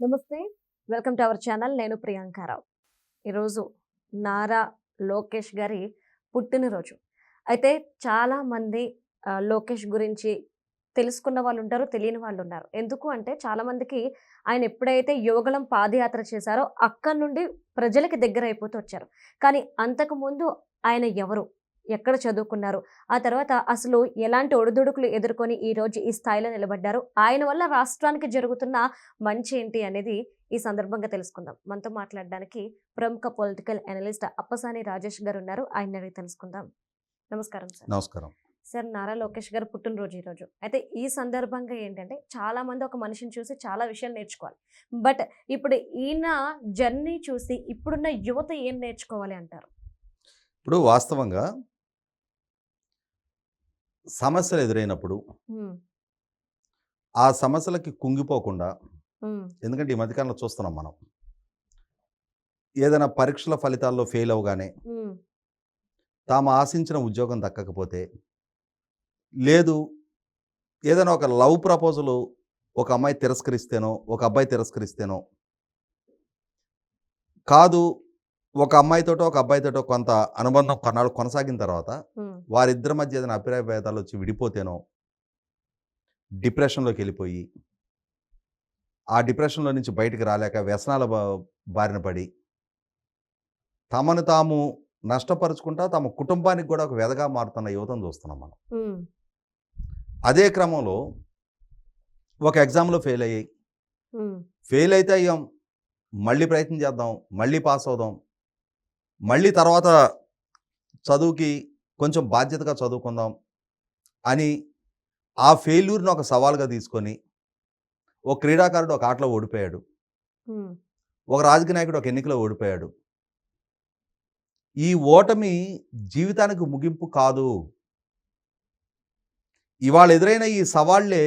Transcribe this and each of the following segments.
నమస్తే. Welcome to our channel. నేను ప్రియాంకారావు. ఈరోజు నారా లోకేష్ గారి పుట్టినరోజు. అయితే చాలామంది లోకేష్ గురించి తెలుసుకున్న వాళ్ళుంటారు, తెలియని వాళ్ళున్నారు. ఎందుకు అంటే చాలామందికి ఆయన ఎప్పుడైతే యువగళం పాదయాత్ర చేశారో అక్కడి నుండి ప్రజలకి దగ్గరైపోతూ వచ్చారు. కానీ అంతకుముందు ఆయన ఎవరు? ఎక్కడ చదువుకున్నారు? ఆ తర్వాత అసలు ఎలాంటి ఒడిదుడుకులు ఎదుర్కొని ఈరోజు ఈ స్థాయిలో నిలబడ్డారు? ఆయన వల్ల రాష్ట్రానికి జరుగుతున్న మంచేంటి అనేది ఈ సందర్భంగా తెలుసుకుందాం. మనతో మాట్లాడడానికి ప్రముఖ పొలిటికల్ అనలిస్ట్ అప్పసాని రాజేష్ గారు ఉన్నారు. ఆయన్ని అడిగి తెలుసుకుందాం. నమస్కారం సార్. నమస్కారం. సార్, నారా లోకేష్ గారు పుట్టినరోజు ఈరోజు. అయితే ఈ సందర్భంగా ఏంటంటే చాలా మంది ఒక మనిషిని చూసి చాలా విషయాలు నేర్చుకోవాలి. బట్ ఇప్పుడు ఈయన జర్నీ చూసి ఇప్పుడున్న యువత ఏం నేర్చుకోవాలి అంటారు? ఇప్పుడు వాస్తవంగా సమస్యలు ఎదురైనప్పుడు హ్మ్. ఆ సమస్యలకి కుంగిపోకుండా, హ్మ్. ఎందుకంటే ఈ మధ్యకాలంలో చూస్తున్నాం మనం, ఏదైనా పరీక్షల ఫలితాల్లో ఫెయిల్ అవగానే, హ్మ్. తాము ఆశించిన ఉద్యోగం దక్కకపోతే, లేదు ఏదైనా ఒక లవ్ ప్రపోజల్ ఒక అమ్మాయి తిరస్కరిస్తేనో, ఒక అబ్బాయి తిరస్కరిస్తేనో, కాదు ఒక అమ్మాయితోటో ఒక అబ్బాయితోటో కొంత అనుబంధం కొన్నాళ్ళు కొనసాగిన తర్వాత హ్మ్. వారిద్దరి మధ్య ఏదైనా అభిప్రాయ భేదాలు వచ్చి విడిపోతేనో డిప్రెషన్లోకి వెళ్ళిపోయి, ఆ డిప్రెషన్లో నుంచి బయటికి రాలేక వ్యసనాల బారిన పడి తమను తాము నష్టపరుచుకుంటా తమ కుటుంబానికి కూడా ఒక వెదగా మారుతున్న యువతను చూస్తున్నాం మనం. హ్మ్. అదే క్రమంలో ఒక ఎగ్జామ్లో ఫెయిల్ అయ్యి, హ్మ్. ఫెయిల్ అయితే అయ్యాం, మళ్ళీ ప్రయత్నం చేద్దాం, మళ్ళీ పాస్ అవుదాం, మళ్ళీ తర్వాత చదువుకి కొంచెం బాధ్యతగా చదువుకుందాం అని ఆ ఫెయిల్యూర్ని ఒక సవాల్గా తీసుకొని, ఒక క్రీడాకారుడు ఒక ఆటలో ఓడిపోయాడు, హ్మ్. ఒక రాజకీయ నాయకుడు ఒక ఎన్నికలో ఓడిపోయాడు. ఈ ఓటమి జీవితానికి ముగింపు కాదు. ఇవాళ ఎదురైన ఈ సవాళ్లే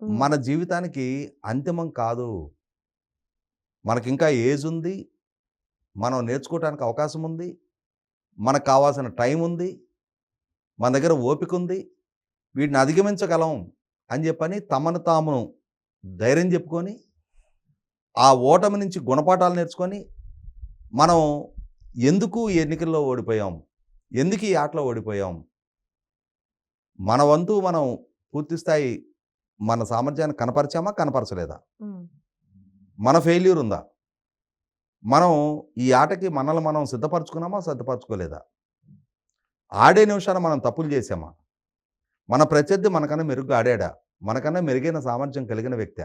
హ్మ్. మన జీవితానికి అంతిమం కాదు. మనకింకా ఏజ్ ఉంది, మనం నేర్చుకోవటానికి అవకాశం ఉంది, మనకు కావాల్సిన టైం ఉంది, మన దగ్గర ఓపిక ఉంది, వీటిని అధిగమించగలం అని చెప్పని తమను తాము ధైర్యం చెప్పుకొని, ఆ ఓటమి నుంచి గుణపాఠాలు నేర్చుకొని, మనం ఎందుకు ఈ ఎన్నికల్లో ఓడిపోయాం, ఎందుకు ఈ ఆటలో ఓడిపోయాం, మన వంతు మనం పూర్తిస్థాయి మన సామర్థ్యాన్ని కనపరిచామా, కనపరచలేదా, హ్మ్. మన ఫెయిల్యూర్ ఉందా, మనం ఈ ఆటకి మనల్ని మనం సిద్ధపరచుకున్నామా, సిద్ధపరచుకోలేదా, ఆడే నిమిషాన మనం తప్పులు చేసామా, మన ప్రత్యర్థి మనకన్నా మెరుగ్గా ఆడాడా, మనకన్నా మెరుగైన సామర్థ్యం కలిగిన వ్యక్తి,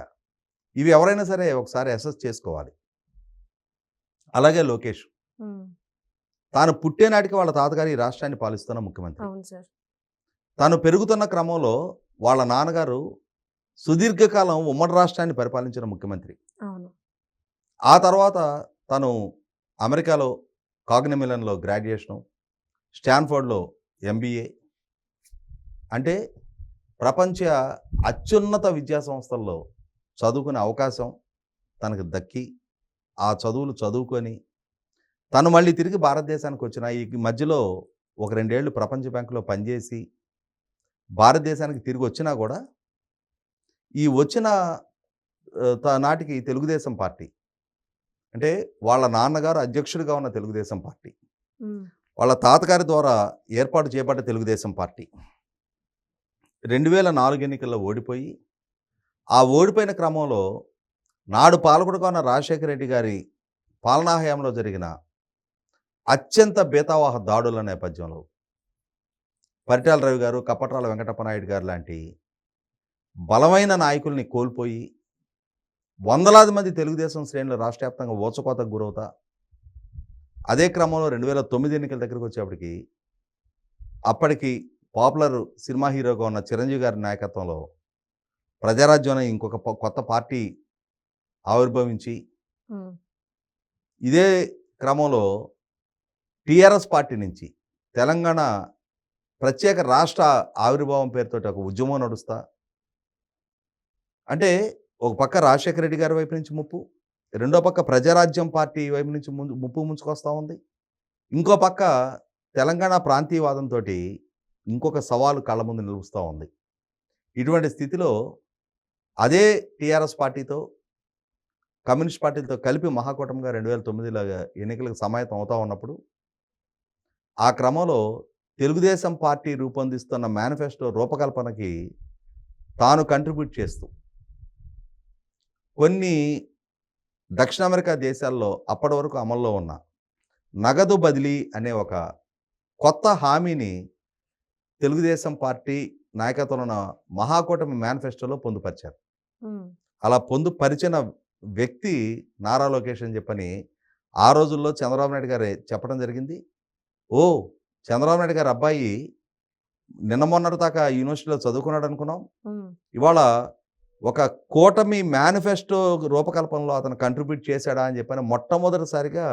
ఇవి ఎవరైనా సరే ఒకసారి అసెస్ చేసుకోవాలి. అలాగే లోకేష్ హ్మ్. తాను పుట్టే నాటికి వాళ్ళ తాతగారు ఈ రాష్ట్రాన్ని పాలిస్తున్న ముఖ్యమంత్రి. అవును సార్. తాను పెరుగుతున్న క్రమంలో వాళ్ళ నాన్నగారు సుదీర్ఘకాలం ఉమ్మడి రాష్ట్రాన్ని పరిపాలించిన ముఖ్యమంత్రి. అవును. ఆ తర్వాత తను అమెరికాలో కాగ్నిమిలన్లో గ్రాడ్యుయేషను, స్టాన్ఫోర్డ్లో ఎంబీఏ, అంటే ప్రపంచ అత్యున్నత విద్యా సంస్థల్లో చదువుకునే అవకాశం తనకు దక్కి, ఆ చదువులు చదువుకొని తను మళ్ళీ తిరిగి భారతదేశానికి వచ్చిన ఈ మధ్యలో ఒక 2 ఏళ్ళు ప్రపంచ బ్యాంకులో పనిచేసి భారతదేశానికి తిరిగి వచ్చినా కూడా, ఈ వచ్చిన నాటికి తెలుగుదేశం పార్టీ, అంటే వాళ్ళ నాన్నగారు అధ్యక్షుడిగా ఉన్న తెలుగుదేశం పార్టీ, హ్మ్. వాళ్ళ తాతగారి ద్వారా ఏర్పాటు చేయబడ్డ తెలుగుదేశం పార్టీ 2004 ఎన్నికల్లో ఓడిపోయి, ఆ ఓడిపోయిన క్రమంలో నాడు పాలకుడుగా ఉన్న రాజశేఖర రెడ్డి గారి పాలనా హయాంలో జరిగిన అత్యంత బేతావాహ దాడుల నేపథ్యంలో పరిటాల రవి గారు, కప్పట్రాల వెంకటప్ప నాయుడు గారు లాంటి బలమైన నాయకుల్ని కోల్పోయి, వందలాది మంది తెలుగుదేశం శ్రేణులు రాష్ట్ర వ్యాప్తంగా ఊచకోతకు గురవుతా, అదే క్రమంలో 2009 ఎన్నికల దగ్గరికి వచ్చేప్పటికి అప్పటికి పాపులర్ సినిమా హీరోగా ఉన్న చిరంజీవి గారి నాయకత్వంలో ప్రజారాజ్యం అనే ఇంకొక కొత్త పార్టీ ఆవిర్భవించి, హ్మ్. ఇదే క్రమంలో టీఆర్ఎస్ పార్టీ నుంచి తెలంగాణ ప్రత్యేక రాష్ట్ర ఆవిర్భావం పేరుతోటి ఒక ఉద్యమం నడుస్తా, అంటే ఒక పక్క రాజశేఖర రెడ్డి గారి వైపు నుంచి ముప్పు, రెండో పక్క ప్రజారాజ్యం పార్టీ వైపు నుంచి ముప్పు ముంచుకొస్తూ ఉంది, ఇంకో పక్క తెలంగాణ ప్రాంతీయవాదంతో ఇంకొక సవాలు కళ్ళ ముందు నిలుస్తూ ఉంది. ఇటువంటి స్థితిలో అదే టీఆర్ఎస్ పార్టీతో కమ్యూనిస్ట్ పార్టీలతో కలిపి మహాకూటమిగా 2009లో ఎన్నికలకు సమాయత్తం అవుతా ఉన్నప్పుడు ఆ క్రమంలో తెలుగుదేశం పార్టీ రూపొందిస్తున్న మేనిఫెస్టో రూపకల్పనకి తాను కంట్రిబ్యూట్ చేస్తూ కొన్ని దక్షిణ అమెరికా దేశాల్లో అప్పటి వరకు అమల్లో ఉన్న నగదు బదిలీ అనే ఒక కొత్త హామీని తెలుగుదేశం పార్టీ నాయకత్వంలో ఉన్న మహాకూటమి మేనిఫెస్టోలో పొందుపరిచారు. ఉమ్, అలా పొందుపరిచిన వ్యక్తి నారా లోకేష్ అని చెప్పని ఆ రోజుల్లో చంద్రబాబు నాయుడు గారు చెప్పడం జరిగింది. ఓ చంద్రబాబు నాయుడు గారి అబ్బాయి నిన్న మొన్నటి దాకా యూనివర్సిటీలో చదువుకున్నాడు అనుకున్నాం, ఉమ్, ఇవాళ ఒక కూటమి మేనిఫెస్టో రూపకల్పనలో అతను కంట్రిబ్యూట్ చేశాడా అని చెప్పని మొట్టమొదటిసారిగా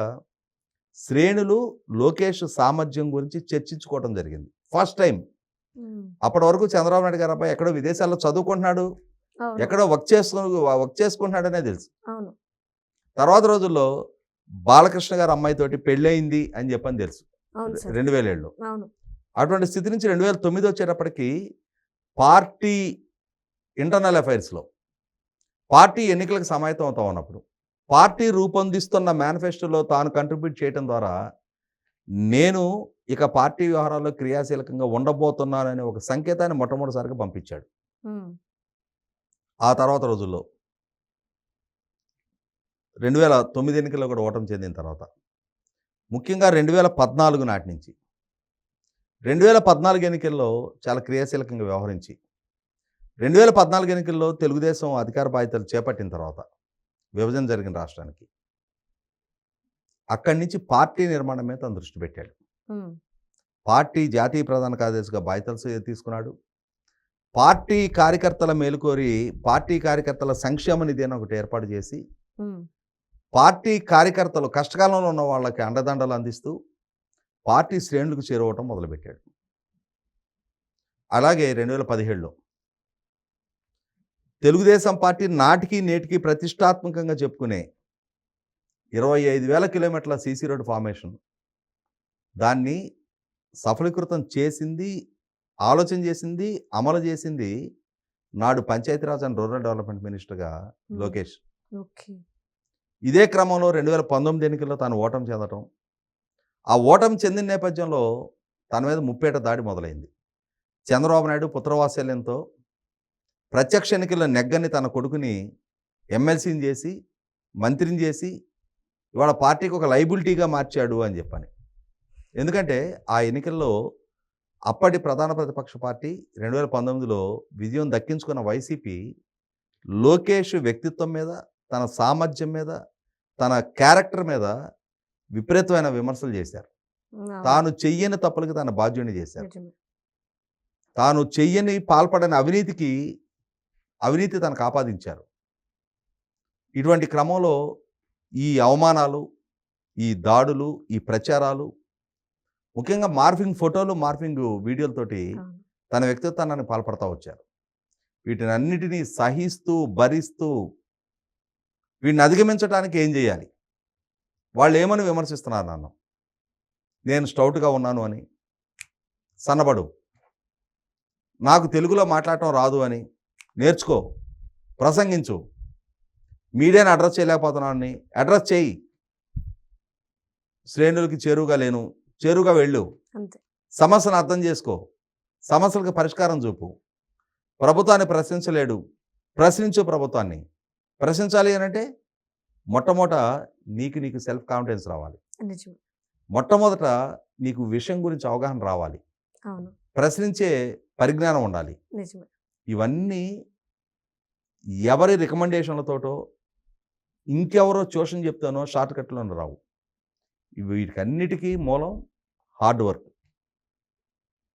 శ్రేణులు లోకేష్ సామర్థ్యం గురించి చర్చించుకోవడం జరిగింది. First time. ఉమ్, అప్పటి వరకు చంద్రబాబు నాయుడు గారి అబ్బాయి ఎక్కడో విదేశాల్లో చదువుకుంటున్నాడు, అవును ఎక్కడో వర్క్ చేసుకుంటున్నాడనే తెలుసు. అవును తర్వాత రోజుల్లో బాలకృష్ణ గారి అమ్మాయితోటి పెళ్ళయింది అని చెప్పని తెలుసు అవును సార్ 2007లో. అవును అటువంటి స్థితి నుంచి 2009 వచ్చేటప్పటికి పార్టీ ఇంటర్నల్ అఫైర్స్లో పార్టీ ఎన్నికలకు సమాయత్తం అవుతా ఉన్నప్పుడు పార్టీ రూపొందిస్తున్న మేనిఫెస్టోలో తాను కంట్రిబ్యూట్ చేయడం ద్వారా నేను ఇక పార్టీ వ్యవహారాల్లో క్రియాశీలకంగా ఉండబోతున్నాననే ఒక సంకేతాన్ని మొట్టమొదటిసారిగా పంపించాడు. ఉమ్, ఆ తర్వాత రోజుల్లో 2009 ఎన్నికల్లో కూడా ఓటమి చెందిన తర్వాత ముఖ్యంగా 2014 నాటి నుంచి 2014 ఎన్నికల్లో చాలా క్రియాశీలకంగా వ్యవహరించి 2014 ఎన్నికల్లో తెలుగుదేశం అధికార బాధ్యతలు చేపట్టిన తర్వాత విభజన జరిగిన రాష్ట్రానికి అక్కడి నుంచి పార్టీ నిర్మాణం మీద తను దృష్టి పెట్టాడు. ఉమ్, పార్టీ జాతీయ ప్రధాన కార్యదర్శిగా బాధ్యతలు తీసుకున్నాడు. పార్టీ కార్యకర్తల మేలుకోరి పార్టీ కార్యకర్తల సంక్షేమ నిధి అని ఒకటి ఏర్పాటు చేసి ఉమ్, పార్టీ కార్యకర్తలు కష్టకాలంలో ఉన్న వాళ్ళకి అండదండలు అందిస్తూ పార్టీ శ్రేణులకు చేరువటం మొదలుపెట్టాడు. అలాగే 2017లో తెలుగుదేశం పార్టీ నాటికి నేటికి ప్రతిష్టాత్మకంగా చెప్పుకునే 25,000 కిలోమీటర్ల సీసీ రోడ్డు ఫార్మేషన్ దాన్ని సఫలీకృతం చేసింది, ఆలోచన చేసింది, అమలు చేసింది నాడు పంచాయతీరాజ్ అండ్ రూరల్ డెవలప్మెంట్ మినిస్టర్గా లోకేష్. ఓకే ఇదే క్రమంలో 2019 ఎన్నికల్లో తాను ఓటమి చెందటం, ఆ ఓటమి చెందిన నేపథ్యంలో తన మీద ముప్పేట దాడి మొదలైంది. చంద్రబాబు నాయుడు పుత్రవాత్సల్యంతో ప్రత్యక్ష ఎన్నికల్లో నెగ్గని తన కొడుకుని ఎమ్మెల్సీని చేసి మంత్రిని చేసి ఇవాళ పార్టీకి ఒక లైబిలిటీగా మార్చాడు అని చెప్పని. ఎందుకంటే ఆ ఎన్నికల్లో అప్పటి ప్రధాన ప్రతిపక్ష పార్టీ 2019లో విజయం దక్కించుకున్న వైసీపీ లోకేష్ వ్యక్తిత్వం మీద, తన సామర్థ్యం మీద, తన క్యారెక్టర్ మీద విపరీతమైన విమర్శలు చేశారు. అవును, తాను చెయ్యని తప్పులకి తన బాధ్యుని చేశారు. నిజమే. తాను చెయ్యని పాల్పడని అవినీతి తనకు ఆపాదించారు. ఇటువంటి క్రమంలో ఈ అవమానాలు, ఈ దాడులు, ఈ ప్రచారాలు, ముఖ్యంగా మార్ఫింగ్ ఫోటోలు, మార్ఫింగ్ వీడియోలతోటి అవును, తన వ్యక్తిత్వాన్ని పాల్పడతా వచ్చారు. వీటిని అన్నిటినీ సహిస్తూ భరిస్తూ వీటిని అధిగమించడానికి ఏం చేయాలి, వాళ్ళు ఏమని విమర్శిస్తున్నారు నన్ను, నేను స్టౌట్గా ఉన్నాను అని, సన్నబడు, నాకు తెలుగులో మాట్లాడటం రాదు అని, నేర్చుకో, ప్రసంగించు, మీడియాని అడ్రస్ చేయలేకపోతున్నానని అడ్రస్ చేయి, శ్రేణులకి చేరువుగా లేను, చేరువుగా వెళ్ళు, అంతే సమస్యను అర్థం చేసుకో, సమస్యలకు పరిష్కారం చూపు, ప్రభుత్వాన్ని ప్రశ్నించలేడు, ప్రశ్నించు ప్రభుత్వాన్ని. ప్రశ్నించాలి అని అంటే మొట్టమొదట నీకు సెల్ఫ్ కాన్ఫిడెన్స్ రావాలి, నిజమే. మొట్టమొదట నీకు విషయం గురించి అవగాహన రావాలి, అవును ప్రశ్నించే పరిజ్ఞానం ఉండాలి. నిజమే. ఇవన్నీ ఎవరి రికమెండేషన్లతోటో ఇంకెవరో ట్యూషన్ చెప్తానో షార్ట్ కట్లోనే రావు. వీటికన్నిటికీ మూలం హార్డ్ వర్క్.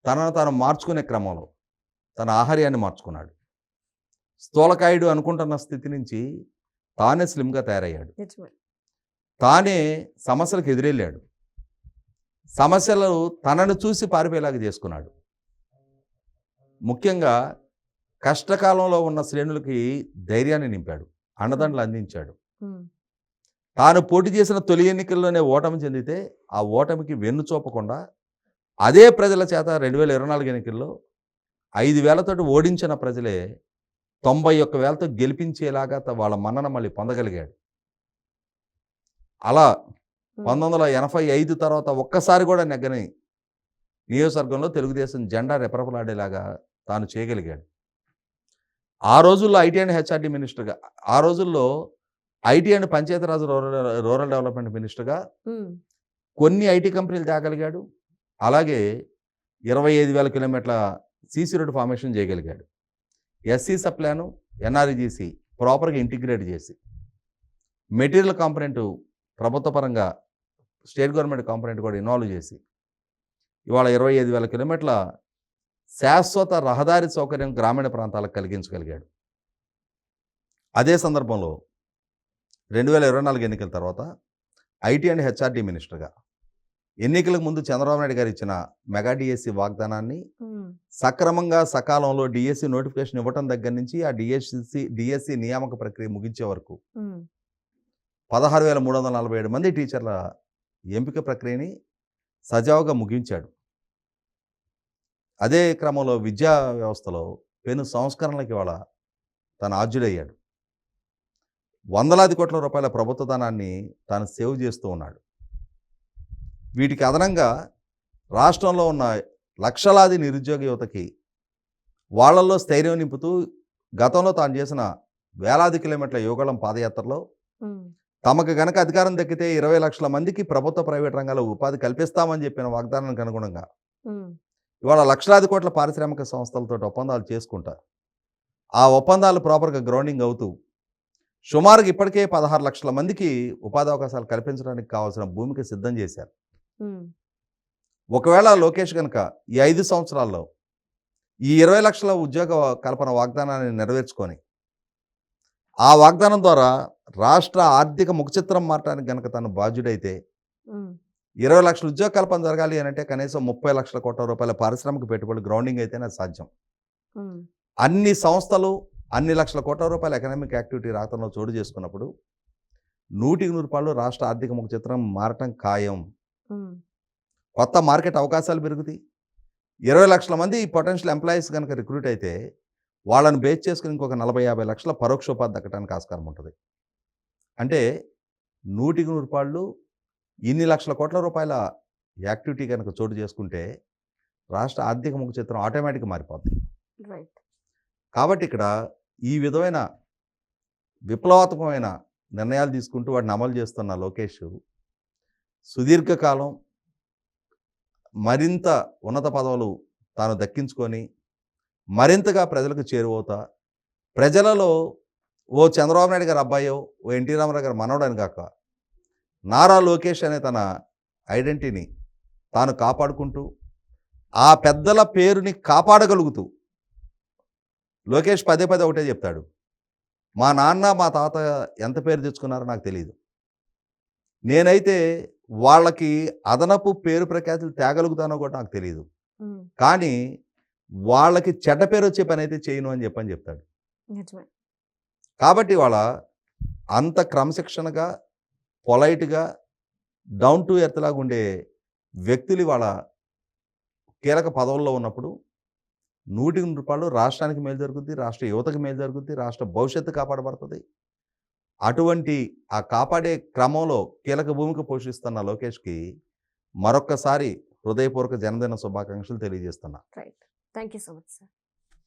తనను తాను మార్చుకునే క్రమంలో తన ఆహార్యాన్ని మార్చుకున్నాడు. స్థూలకాయుడు అనుకుంటున్న స్థితి నుంచి తానే స్లిమ్గా తయారయ్యాడు. నిజమే. తానే సమస్యలకు ఎదురెళ్ళాడు. సమస్యలు తనను చూసి పారిపోయేలాగా చేసుకున్నాడు. ముఖ్యంగా కష్టకాలంలో ఉన్న శ్రేణులకి ధైర్యాన్ని నింపాడు, అండదండలు అందించాడు. ఉమ్, తాను పోటీ చేసిన తొలి ఎన్నికల్లోనే ఓటమి చెందితే ఆ ఓటమికి వెన్ను చూపకుండా అదే ప్రజల చేత 2024 ఎన్నికల్లో 5,000తోటి ఓడించిన ప్రజలే 91,000తో గెలిపించేలాగా వాళ్ళ మన్నన మళ్ళీ పొందగలిగాడు. అలా ఉమ్, 1985 తర్వాత ఒక్కసారి కూడా నెగ్గని నియోజకవర్గంలో తెలుగుదేశం జెండా రెపరెపలాడేలాగా తాను చేయగలిగాడు. ఆ రోజుల్లో ఐటీ అండ్ హెచ్ఆర్డీ మినిస్టర్గా, ఆ రోజుల్లో IT and Panchayati Raj rural development మినిస్టర్గా ఉమ్, కొన్ని ఐటీ కంపెనీలు తేగలిగాడు. అలాగే 25,000 కిలోమీటర్ల సీసీ రోడ్ ఫార్మేషన్ చేయగలిగాడు. ఎస్సీ సప్లాను, ఎన్ఆర్ఈజీసీ ప్రాపర్గా ఇంటిగ్రేట్ చేసి, మెటీరియల్ కాంపొనెంట్ ప్రభుత్వ పరంగా స్టేట్ గవర్నమెంట్ కాంపొనెంట్ కూడా ఇన్వాల్వ్ చేసి, ఇవాళ 25,000 కిలోమీటర్ల శాశ్వత రహదారి సౌకర్యం గ్రామీణ ప్రాంతాలకు కలిగించగలిగాడు. అదే సందర్భంలో 2024 ఎన్నికల తర్వాత ఐటీ అండ్ హెచ్ఆర్డీ మినిస్టర్గా ఎన్నికలకు ముందు చంద్రబాబు నాయుడు గారు ఇచ్చిన మెగా డిఎస్సి వాగ్దానాన్ని ఉమ్, సక్రమంగా సకాలంలో డిఎస్సి నోటిఫికేషన్ ఇవ్వటం దగ్గర నుంచి ఆ డిఎస్సి నియామక ప్రక్రియ ముగించే వరకు ఉమ్, 16,347 మంది టీచర్ల ఎంపిక ప్రక్రియని సజావుగా ముగించాడు. అదే క్రమంలో విద్యా వ్యవస్థలో పెను సంస్కరణలకు ఇవాళ తను ఆద్యుడయ్యాడు. వందలాది కోట్ల రూపాయల ప్రభుత్వ ధనాన్ని తాను సేవ్ చేస్తూ ఉన్నాడు. వీటికి అదనంగా రాష్ట్రంలో ఉన్న లక్షలాది నిరుద్యోగ యువతకి వాళ్ళల్లో స్థైర్యం నింపుతూ గతంలో తాను చేసిన వేలాది కిలోమీటర్ల యువగళం పాదయాత్రలో ఉమ్, తమకు గనక అధికారం దక్కితే 20 లక్షల మందికి ప్రభుత్వ ప్రైవేట్ రంగాల్లో ఉపాధి కల్పిస్తామని చెప్పిన వాగ్దానానికి అనుగుణంగా ఉమ్, ఇవాళ లక్షలాది కోట్ల పారిశ్రామిక సంస్థలతో ఒప్పందాలు చేసుకుంటారు. ఆ ఒప్పందాలు ప్రాపర్గా గ్రౌండింగ్ అవుతూ సుమారుగా ఇప్పటికే 16 లక్షల మందికి ఉపాధి అవకాశాలు కల్పించడానికి కావాల్సిన భూమికి సిద్ధం చేశారు. ఉమ్, ఒకవేళ లోకేష్ కనుక ఈ 5 సంవత్సరాల్లో ఈ 20 లక్షల ఉద్యోగ కల్పన వాగ్దానాన్ని నెరవేర్చుకొని ఆ వాగ్దానం ద్వారా రాష్ట్ర ఆర్థిక ముఖచిత్రం మారటానికి కనుక తను బాధ్యుడైతే ఉమ్, 20 లక్షల ఉద్యోగ కల్పన జరగాలి అని అంటే కనీసం 30 లక్షల కోట్ల రూపాయల పారిశ్రామిక పెట్టుబడి గ్రౌండింగ్ అయితేనే అది సాధ్యం. ఉమ్, అన్ని సంస్థలు అన్ని లక్షల కోట్ల రూపాయల ఎకనామిక్ యాక్టివిటీ రాష్ట్రంలో చోటు చేసుకున్నప్పుడు 100% రాష్ట్ర ఆర్థిక ముఖచిత్రం మారటం ఖాయం. ఉమ్, కొత్త మార్కెట్ అవకాశాలు పెరుగుతాయి. 20 లక్షల మంది పొటెన్షియల్ ఎంప్లాయీస్ కనుక రిక్రూట్ అయితే వాళ్ళని బేస్ చేసుకుని ఇంకొక 40-50 లక్షల పరోక్ష ఉపాధి దక్కడానికి ఆస్కారం ఉంటుంది. అంటే 100% ఇన్ని లక్షల కోట్ల రూపాయల యాక్టివిటీ కనుక చోటు చేసుకుంటే రాష్ట్ర ఆర్థిక ముఖ చిత్రం ఆటోమేటిక్గా మారిపోతుంది. రైట్. కాబట్టి ఇక్కడ ఈ విధమైన విప్లవాత్మకమైన నిర్ణయాలు తీసుకుంటూ వాటిని అమలు చేస్తున్న లోకేష్ సుదీర్ఘకాలం మరింత ఉన్నత పదవులు తాను దక్కించుకొని మరింతగా ప్రజలకు చేరువవుతా, ప్రజలలో ఓ చంద్రబాబు నాయుడు గారి అబ్బాయో ఓ ఎన్టీ రామారావు గారి మనవడని కాక నారా లోకేష్ అనే తన ఐడెంటిటీని తాను కాపాడుకుంటూ ఆ పెద్దల పేరుని కాపాడగలుగుతూ లోకేష్ పదే పదే ఒకటే చెప్తాడు, మా నాన్న మా తాత ఎంత పేరు తెచ్చుకున్నారో నాకు తెలియదు, నేనైతే వాళ్ళకి అదనపు పేరు ప్రఖ్యాతులు తేగలుగుతానో కూడా నాకు తెలియదు, ఉమ్, కానీ వాళ్ళకి చెడ్డ పేరు వచ్చే పని అయితే చేయను అని చెప్తాడు. నిజమే. కాబట్టి వాళ్ళ అంత క్రమశిక్షణగా పొలైట్గా డౌన్ టు ఎర్త్ లాగా ఉండే వ్యక్తులు వాళ్ళ కీలక పదవుల్లో ఉన్నప్పుడు 100% రాష్ట్రానికి మేలు జరుగుద్ది, రాష్ట్ర యువతకు మేలు జరుగుద్ది, రాష్ట్ర భవిష్యత్తు కాపాడబడుతుంది. అటువంటి ఆ కాపాడే క్రమంలో కీలక భూమిక పోషిస్తున్న లోకేష్కి మరొక్కసారి హృదయపూర్వక జన్మదిన శుభాకాంక్షలు తెలియజేస్తున్నా. Right. Thank you so much sir.